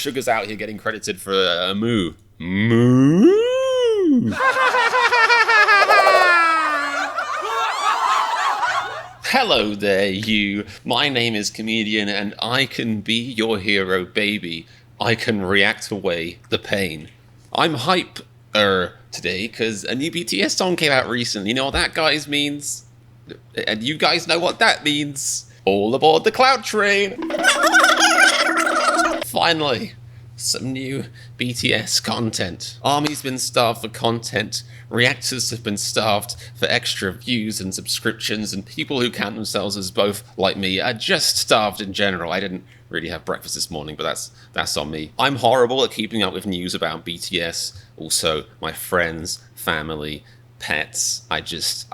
SUGA's out here getting credited for a moo. Moo? Hello there, you. My name is Comedian, and I can be your hero, baby. I can react away the pain. I'm hype-er today, because a new BTS song came out recently. You know what that, guys, means? And you guys know what that means. All aboard the cloud train! Finally, some new BTS content. ARMY's been starved for content. Reactors have been starved for extra views and subscriptions, and people who count themselves as both, like me, are just starved in general. I didn't really have breakfast this morning, but that's on me. I'm horrible at keeping up with news about BTS. Also, my friends, family, pets. I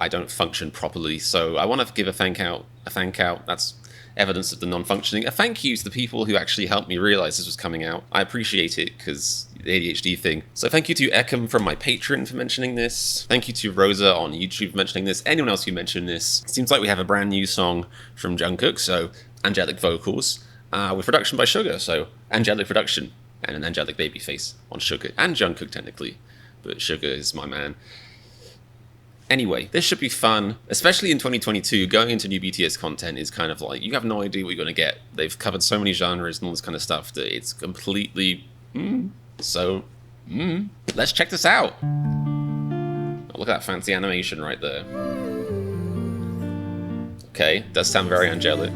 don't function properly, so I want to give a thank out. That's evidence of the non-functioning. A thank you to the people who actually helped me realize this was coming out. I appreciate it, because the ADHD thing. So thank you to Ekham from my Patreon for mentioning this. Thank you to Rosa on YouTube for mentioning this. Anyone else who mentioned this. It seems like we have a brand new song from Jungkook, so angelic vocals, with production by SUGA, so angelic production, and an angelic baby face on SUGA, and Jungkook technically, but SUGA is my man. Anyway, this should be fun, especially in 2022. Going into new BTS content is kind of like, you have no idea what you're going to get. They've covered so many genres and all this kind of stuff that it's completely... Let's check this out. Oh, look at that fancy animation right there. Okay, does sound very angelic.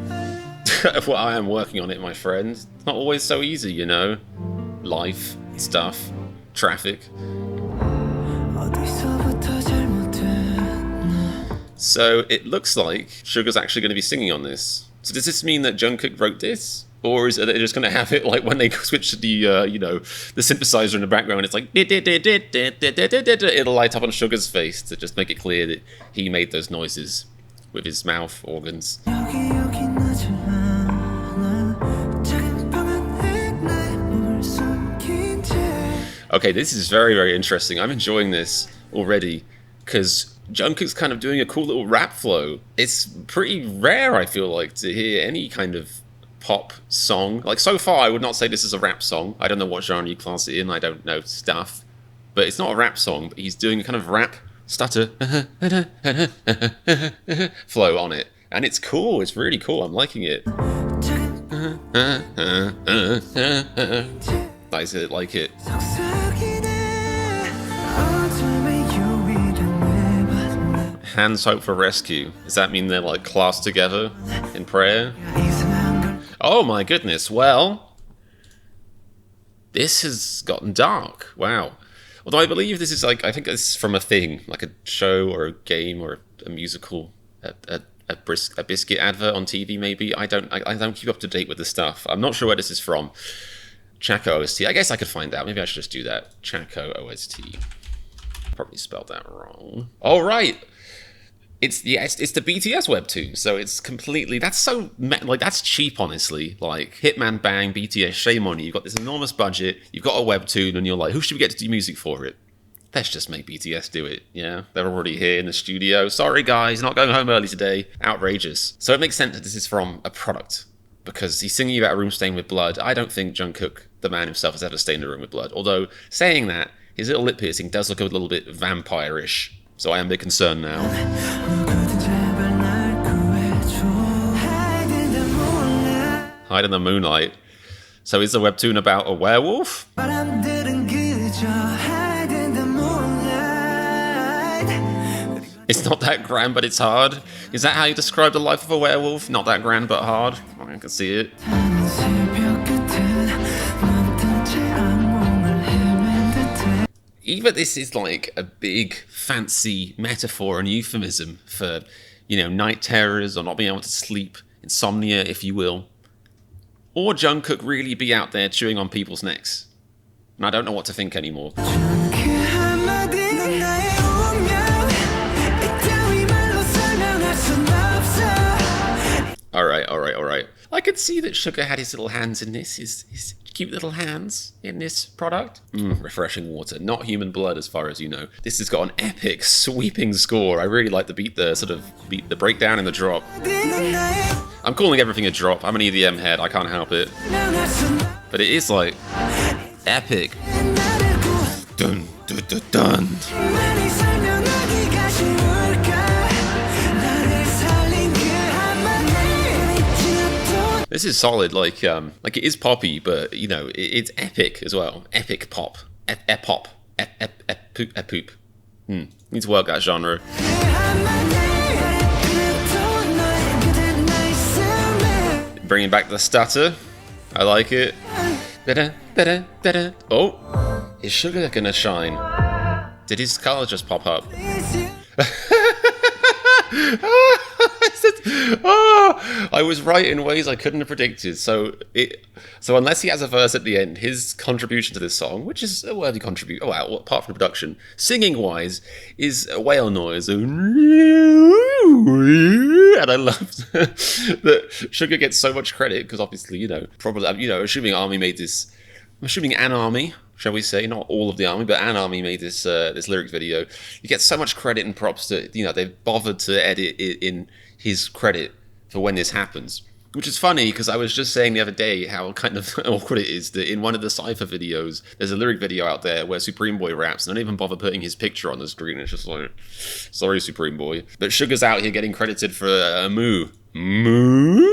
Well, I am working on it, my friend. It's not always so easy, you know. Life, stuff, traffic. So it looks like SUGA's actually going to be singing on this. So does this mean that Jungkook wrote this? Or is it they're just going to have it like when they switch to the, you know, the synthesizer in the background, it's like, it'll light up on SUGA's face to just make it clear that he made those noises with his mouth organs. Okay, this is very, very interesting. I'm enjoying this already, because Jungkook's kind of doing a cool little rap flow. It's pretty rare, I feel like, to hear any kind of pop song. Like, so far, I would not say this is a rap song. I don't know what genre you class it in. I don't know stuff. But it's not a rap song, but he's doing a kind of rap stutter flow on it. And it's cool. It's really cool. I'm liking it. I said like it. Hands hope for rescue. Does that mean they're like clasped together in prayer? Oh my goodness, well, this has gotten dark. Wow. Although I believe this is like, I think it's from a thing, like a show or a game or a musical, a biscuit advert on TV maybe. I don't keep up to date with the stuff. I'm not sure where this is from. CHAKHO OST. I guess I could find out. Maybe I should just do that. CHAKHO OST. Probably spelled that wrong. All right. It's the BTS webtoon, so it's completely, that's cheap, honestly. Like, Hitman Bang, BTS, shame on you. You've got this enormous budget, you've got a webtoon, and you're like, who should we get to do music for it? Let's just make BTS do it, yeah? They're already here in the studio. Sorry, guys, not going home early today. Outrageous. So it makes sense that this is from a product, because he's singing about a room stained with blood. I don't think Jungkook, the man himself, has ever stained a room with blood. Although, saying that, his little lip piercing does look a little bit vampire-ish. So I am a bit concerned now. Hide in the moonlight. So is the webtoon about a werewolf? It's not that grand, but it's hard. Is that how you describe the life of a werewolf? Not that grand, but hard? I can see it. Either this is like a big, fancy metaphor and euphemism for, you know, night terrors or not being able to sleep, insomnia, if you will. Or Jungkook really be out there chewing on people's necks. And I don't know what to think anymore. Alright. I could see that SUGA had his little hands in this, his cute little hands in this product. Refreshing water, not human blood as far as you know. This has got an epic, sweeping score. I really like the breakdown and the drop. I'm calling everything a drop. I'm an EDM head, I can't help it. But it is like epic. Dun dun dun dun. This is solid, like it is poppy, but you know, it's epic as well. Epic pop. Epop. Ep-poop. Need to work that genre. Bringing back the stutter. I like it. Oh, is SUGA gonna shine? Did his color just pop up? I was right in ways I couldn't have predicted. So unless he has a verse at the end, his contribution to this song, which is a worthy contribution, apart from the production, singing wise, is a whale noise. And I love that SUGA gets so much credit because obviously, you know, probably, you know, assuming an army, shall we say, not all of the army, but an army made this this lyrics video. You get so much credit and props to, you know, they've bothered to edit it in his credit for when this happens. Which is funny because I was just saying the other day how kind of awkward it is that in one of the Cypher videos, there's a lyric video out there where Supreme Boy raps and I don't even bother putting his picture on the screen. It's just like, sorry, Supreme Boy. But SUGA's out here getting credited for a moo. Moo!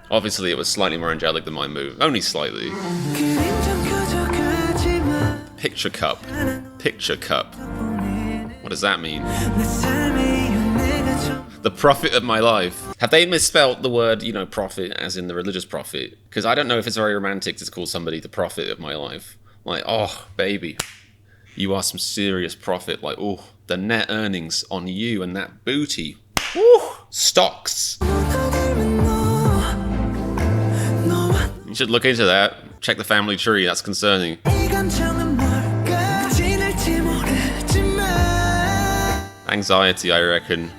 Obviously, it was slightly more angelic than my moo. Only slightly. Picture cup. Picture cup. What does that mean? The prophet of my life. Have they misspelt the word, you know, prophet as in the religious prophet? Because I don't know if it's very romantic to call somebody the prophet of my life. Like, oh, baby, you are some serious prophet. Like, oh, the net earnings on you and that booty. Woo! Stocks. You should look into that. Check the family tree, that's concerning. Anxiety, I reckon.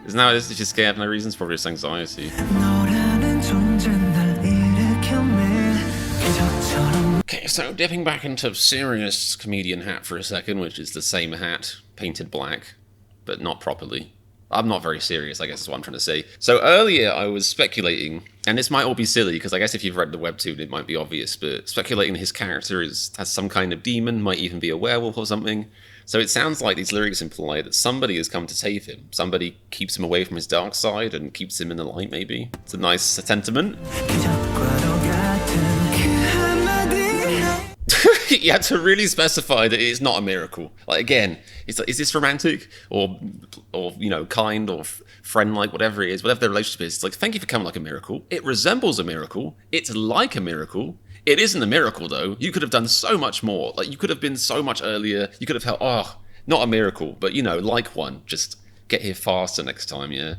Isn't that if you're scared for no reason? It's probably just anxiety. Okay, so dipping back into serious comedian hat for a second, which is the same hat, painted black, but not properly. I'm not very serious, I guess is what I'm trying to say. So earlier I was speculating, and this might all be silly, because I guess if you've read the webtoon it might be obvious, but speculating his character has some kind of demon, might even be a werewolf or something. So it sounds like these lyrics imply that somebody has come to save him. Somebody keeps him away from his dark side and keeps him in the light, maybe. It's a nice sentiment. You have to really specify that it's not a miracle. Like, again, it's like, is this romantic or you know, kind or friend-like, whatever it is, whatever the relationship is. It's like, thank you for coming like a miracle. It resembles a miracle. It's like a miracle. It isn't a miracle, though. You could have done so much more. Like, you could have been so much earlier. You could have felt, oh, not a miracle, but, you know, like one. Just get here faster next time, yeah?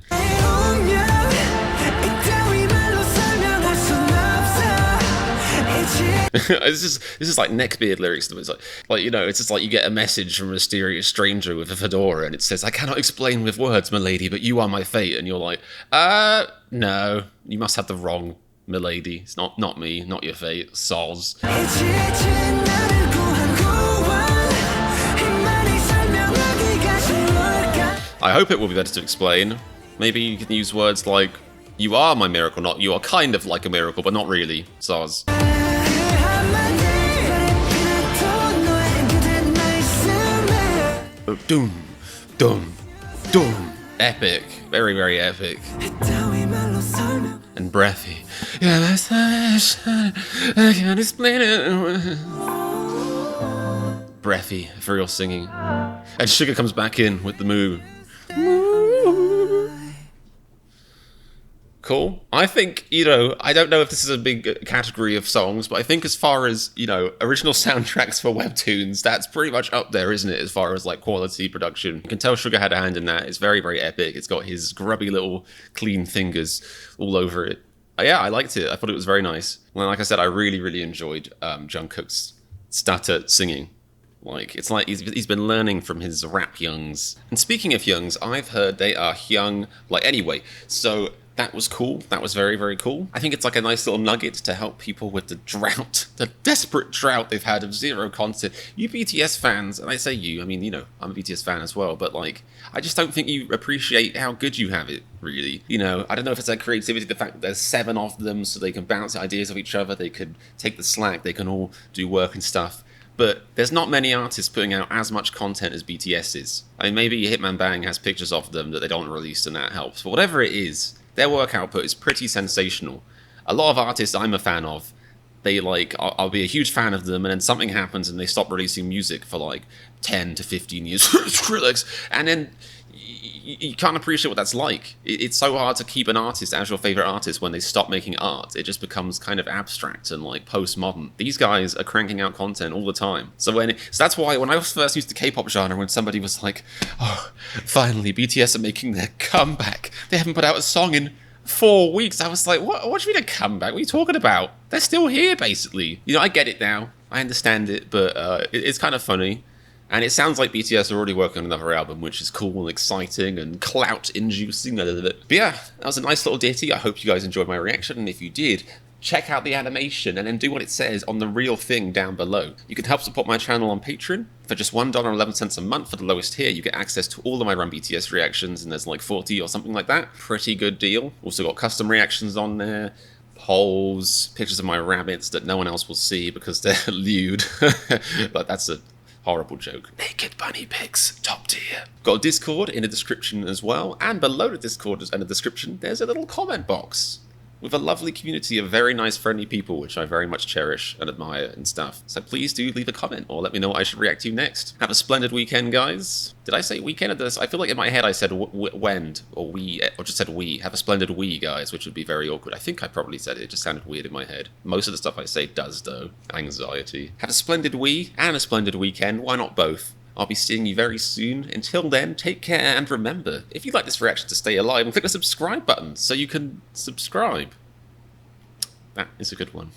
This is like neckbeard lyrics. It's like, you know, it's just like you get a message from a mysterious stranger with a fedora and it says, I cannot explain with words, milady, but you are my fate. And you're like, no, you must have the wrong milady. It's not me, not your fate, soz. I hope it will be better to explain. Maybe you can use words like, you are my miracle, not you are kind of like a miracle, but not really, soz. Doom, doom, doom. Epic. Very, very epic. And breathy. I can't explain it. Breathy, for real singing. And SUGA comes back in with the moo. Cool. I think, you know, I don't know if this is a big category of songs, but I think as far as, you know, original soundtracks for webtoons, that's pretty much up there, isn't it, as far as, like, quality production. You can tell SUGA had a hand in that. It's very, very epic. It's got his grubby little clean fingers all over it. Yeah, I liked it. I thought it was very nice. Well, like I said, I really, really enjoyed Jungkook's stutter singing. Like, it's like he's been learning from his rap youngs. And speaking of youngs, I've heard they are young. Like, anyway, so That was cool. That was very, very cool. I think it's like a nice little nugget to help people with the drought, the desperate drought they've had of zero content. You BTS fans, and I say you, I mean, you know, I'm a BTS fan as well, but like, I just don't think you appreciate how good you have it, really. You know, I don't know if it's that creativity, the fact that there's 7 of them, so they can bounce ideas off each other, they could take the slack, they can all do work and stuff. But there's not many artists putting out as much content as BTS is. I mean, maybe Hitman Bang has pictures of them that they don't release and that helps. But whatever it is, their work output is pretty sensational. A lot of artists I'm a fan of, they like, I'll be a huge fan of them, and then something happens and they stop releasing music for like 10 to 15 years. Skrillex. And then you can't appreciate what that's like. It's so hard to keep an artist as your favorite artist when they stop making art. It just becomes kind of abstract and like postmodern. These guys are cranking out content all the time. So that's why when I first used the K-pop genre, when somebody was like, "Oh, finally BTS are making their comeback. They haven't put out a song in 4 weeks." I was like, what do you mean a comeback? What are you talking about? They're still here, basically. You know, I get it now. I understand it, but it's kind of funny. And it sounds like BTS are already working on another album, which is cool and exciting and clout-inducing. But yeah, that was a nice little ditty. I hope you guys enjoyed my reaction, and if you did, check out the animation and then do what it says on the real thing down below. You can help support my channel on Patreon. For just $1.11 a month for the lowest tier, you get access to all of my Run BTS reactions, and there's like 40 or something like that. Pretty good deal. Also got custom reactions on there, polls, pictures of my rabbits that no one else will see because they're lewd. But that's a horrible joke. Naked bunny pics, top tier. Got a Discord in the description as well, and below the Discord and the description, there's a little comment box with a lovely community of very nice, friendly people, which I very much cherish and admire and stuff. So please do leave a comment or let me know what I should react to next. Have a splendid weekend, guys. Did I say weekend? I feel like in my head I said wend or we, or just said we. Have a splendid we, guys, which would be very awkward. I think I probably said it. It just sounded weird in my head. Most of the stuff I say does, though. Anxiety. Have a splendid we and a splendid weekend. Why not both? I'll be seeing you very soon. Until then, take care, and remember, if you'd like this reaction to stay alive, click the subscribe button so you can subscribe. That is a good one.